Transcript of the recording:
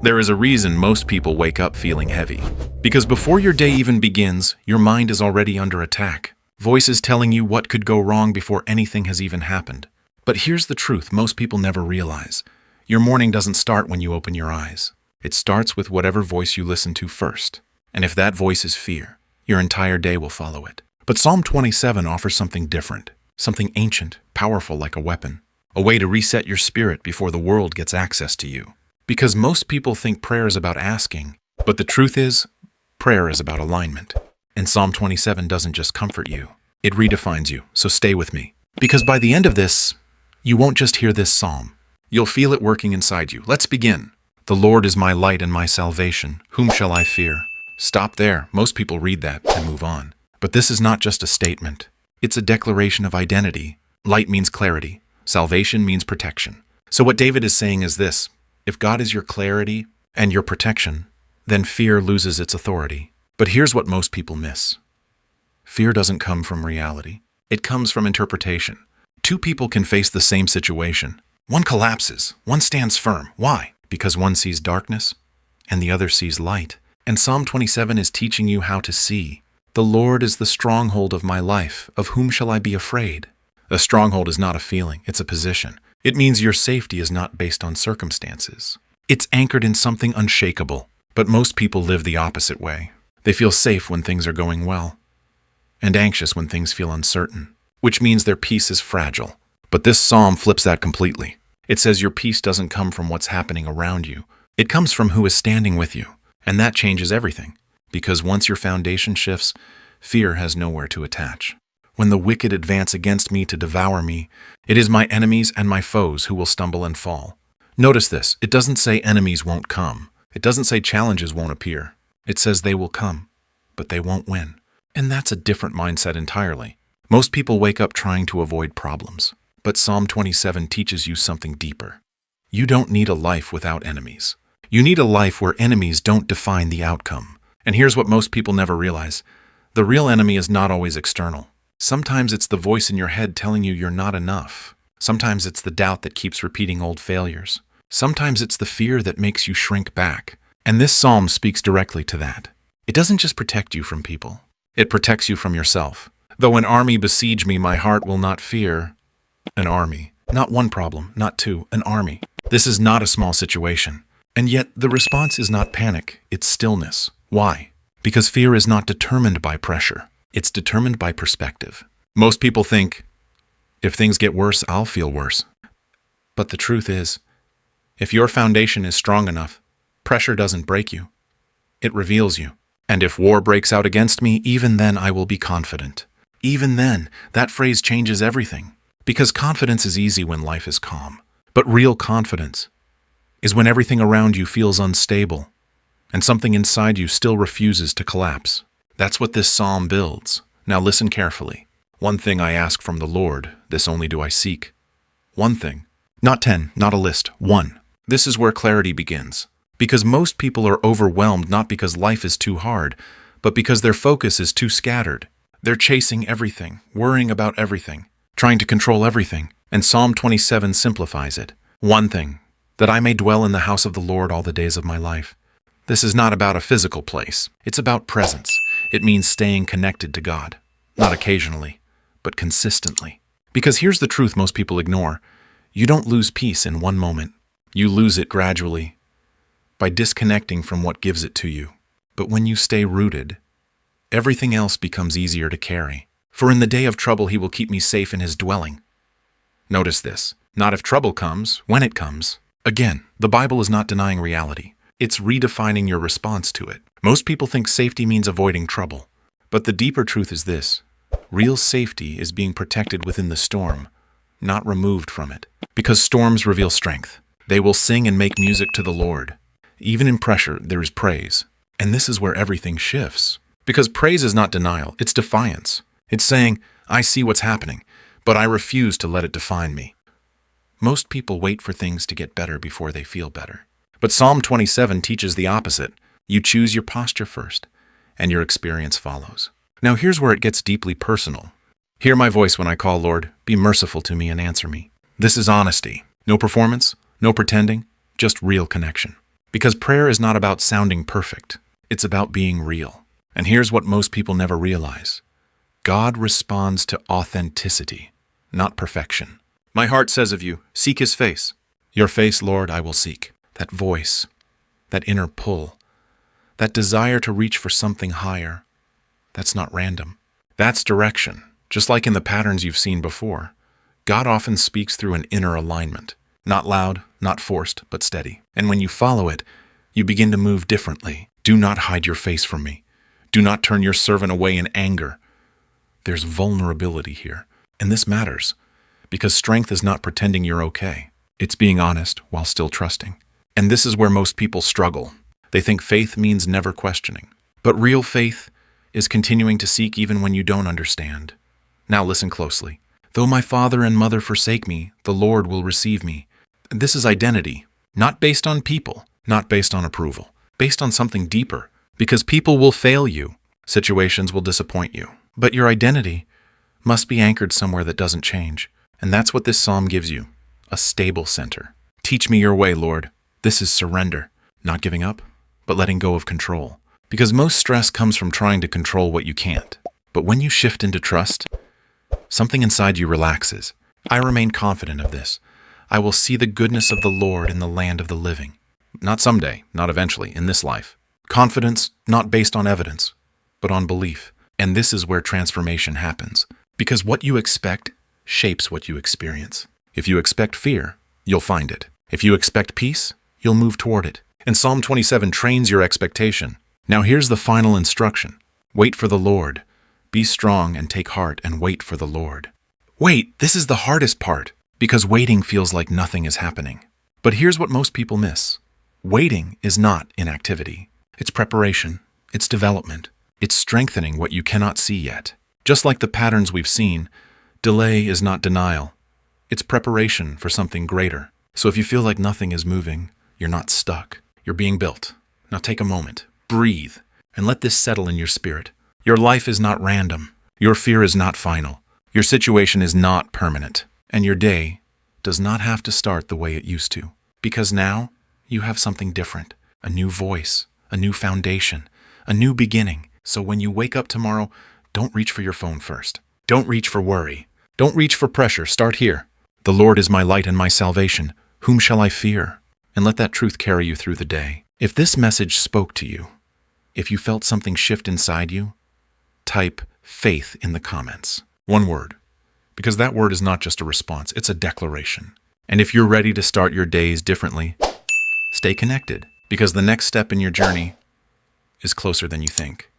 There is a reason most people wake up feeling heavy. Because before your day even begins, your mind is already under attack. Voices telling you what could go wrong before anything has even happened. But here's the truth most people never realize. Your morning doesn't start when you open your eyes. It starts with whatever voice you listen to first. And if that voice is fear, your entire day will follow it. But Psalm 27 offers something different, something ancient, powerful like a weapon, a way to reset your spirit before the world gets access to you. Because most people think prayer is about asking, but the truth is, prayer is about alignment. And Psalm 27 doesn't just comfort you, it redefines you, so stay with me. Because by the end of this, you won't just hear this psalm, you'll feel it working inside you. Let's begin. The Lord is my light and my salvation, whom shall I fear? Stop there, most people read that and move on. But this is not just a statement, it's a declaration of identity. Light means clarity, salvation means protection. So what David is saying is this: if God is your clarity and your protection, then fear loses its authority. But here's what most people miss. Fear doesn't come from reality. It comes from interpretation. Two people can face the same situation. One collapses, one stands firm. Why? Because one sees darkness and the other sees light. And Psalm 27 is teaching you how to see. The Lord is the stronghold of my life. Of whom shall I be afraid? A stronghold is not a feeling, it's a position. It means your safety is not based on circumstances. It's anchored in something unshakable. But most people live the opposite way. They feel safe when things are going well, and anxious when things feel uncertain, which means their peace is fragile. But this psalm flips that completely. It says your peace doesn't come from what's happening around you. It comes from who is standing with you. And that changes everything. Because once your foundation shifts, fear has nowhere to attach. When the wicked advance against me to devour me, it is my enemies and my foes who will stumble and fall. Notice this, it doesn't say enemies won't come. It doesn't say challenges won't appear. It says they will come, but they won't win. And that's a different mindset entirely. Most people wake up trying to avoid problems. But Psalm 27 teaches you something deeper. You don't need a life without enemies. You need a life where enemies don't define the outcome. And here's what most people never realize. The real enemy is not always external. Sometimes it's the voice in your head telling you you're not enough. Sometimes it's the doubt that keeps repeating old failures. Sometimes it's the fear that makes you shrink back. And this psalm speaks directly to that. It doesn't just protect you from people. It protects you from yourself. Though an army besiege me, my heart will not fear. An army. Not one problem, not two, an army. This is not a small situation. And yet the response is not panic, it's stillness. Why? Because fear is not determined by pressure. It's determined by perspective. Most people think, if things get worse, I'll feel worse. But the truth is, if your foundation is strong enough, pressure doesn't break you. It reveals you. And if war breaks out against me, even then I will be confident. Even then, that phrase changes everything. Because confidence is easy when life is calm. But real confidence is when everything around you feels unstable and something inside you still refuses to collapse. That's what this psalm builds. Now listen carefully. One thing I ask from the Lord, this only do I seek. One thing. Not 10, not a list. One. This is where clarity begins. Because most people are overwhelmed not because life is too hard, but because their focus is too scattered. They're chasing everything, worrying about everything, trying to control everything. And Psalm 27 simplifies it. One thing. That I may dwell in the house of the Lord all the days of my life. This is not about a physical place. It's about presence. It means staying connected to God. Not occasionally, but consistently. Because here's the truth most people ignore. You don't lose peace in one moment. You lose it gradually by disconnecting from what gives it to you. But when you stay rooted, everything else becomes easier to carry. For in the day of trouble he will keep me safe in his dwelling. Notice this. Not if trouble comes, when it comes. Again, the Bible is not denying reality. It's redefining your response to it. Most people think safety means avoiding trouble. But the deeper truth is this. Real safety is being protected within the storm, not removed from it. Because storms reveal strength. They will sing and make music to the Lord. Even in pressure, there is praise. And this is where everything shifts. Because praise is not denial, it's defiance. It's saying, I see what's happening, but I refuse to let it define me. Most people wait for things to get better before they feel better. But Psalm 27 teaches the opposite. You choose your posture first, and your experience follows. Now here's where it gets deeply personal. Hear my voice when I call, Lord, be merciful to me and answer me. This is honesty. No performance, no pretending, just real connection. Because prayer is not about sounding perfect. It's about being real. And here's what most people never realize. God responds to authenticity, not perfection. My heart says of you, seek his face. Your face, Lord, I will seek. That voice, that inner pull, that desire to reach for something higher, that's not random. That's direction. Just like in the patterns you've seen before, God often speaks through an inner alignment. Not loud, not forced, but steady. And when you follow it, you begin to move differently. Do not hide your face from me. Do not turn your servant away in anger. There's vulnerability here. And this matters, because strength is not pretending you're okay. It's being honest while still trusting. And this is where most people struggle. They think faith means never questioning. But real faith is continuing to seek even when you don't understand. Now listen closely. Though my father and mother forsake me, the Lord will receive me. This is identity, not based on people, not based on approval, based on something deeper. Because people will fail you, situations will disappoint you. But your identity must be anchored somewhere that doesn't change. And that's what this psalm gives you, a stable center. Teach me your way, Lord. This is surrender, not giving up, but letting go of control. Because most stress comes from trying to control what you can't. But when you shift into trust, something inside you relaxes. I remain confident of this. I will see the goodness of the Lord in the land of the living. Not someday, not eventually, in this life. Confidence not based on evidence, but on belief. And this is where transformation happens. Because what you expect shapes what you experience. If you expect fear, you'll find it. If you expect peace, you'll move toward it. And Psalm 27 trains your expectation. Now here's the final instruction. Wait for the Lord. Be strong and take heart and wait for the Lord. Wait, this is the hardest part, because waiting feels like nothing is happening. But here's what most people miss. Waiting is not inactivity. It's preparation. It's development. It's strengthening what you cannot see yet. Just like the patterns we've seen, delay is not denial. It's preparation for something greater. So if you feel like nothing is moving, you're not stuck. You're being built. Now take a moment, breathe, and let this settle in your spirit. Your life is not random. Your fear is not final. Your situation is not permanent. And your day does not have to start the way it used to. Because now you have something different. A new voice, a new foundation, a new beginning. So when you wake up tomorrow, don't reach for your phone first. Don't reach for worry. Don't reach for pressure. Start here. The Lord is my light and my salvation. Whom shall I fear? And let that truth carry you through the day. If this message spoke to you, if you felt something shift inside you, type faith in the comments. One word. Because that word is not just a response, it's a declaration. And if you're ready to start your days differently, stay connected. Because the next step in your journey is closer than you think.